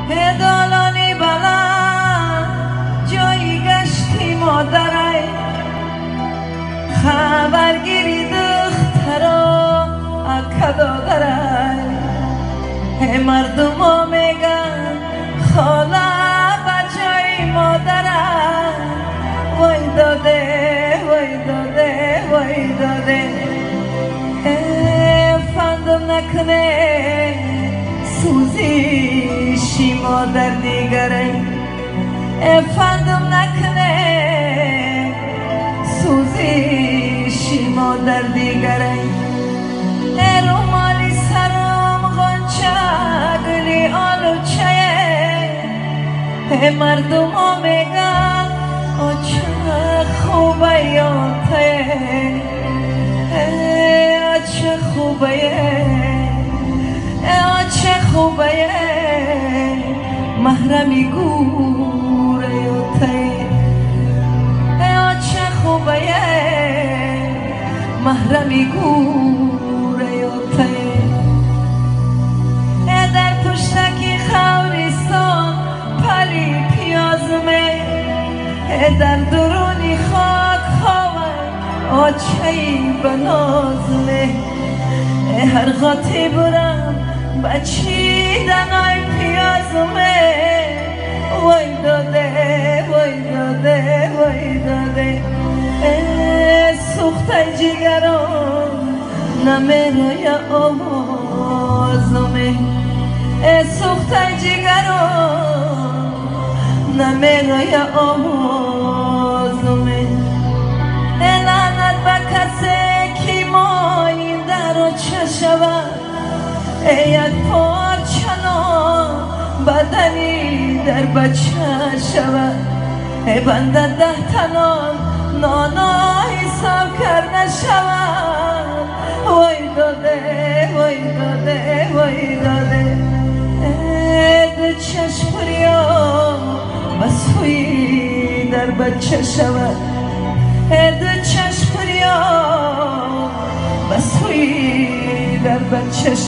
دالانی بلند جایی گشتی مادرای خبرگیری دخترا اکدا دارای مردم ها میگن خاله بچه مادرای وای داده وای داده وای داده فندم نکنه سوزیشی مادر دیگره فندم نکنه سوزیشی مادر دیگره رومالی سرم غنچه گلی آلوچه مردم ها میگن چه خوبه یانته چه خوبه چه خوبه محرمی گوره یوته چه خوبه محرمی گوره یوته در پشتکی خوریستان پلی پیازمه در درونی خاک خواه آچهی بنازمه هر غاطی برم بچیدن آی پیازمه وای داده وای داده وای داده سوخته جگران نمیروی آوازمه سوخته جگران نمیروی آوازمه لعنت به کسی که مایده رو چه شود یک پارچه نان بدنی در بچه شود بنده 10 تنان نانا حساب کرده شود وای داده وای داده وای داده دو چشم پریا بسوی در بچه شود دو چشم پریا بسوی در بچه شود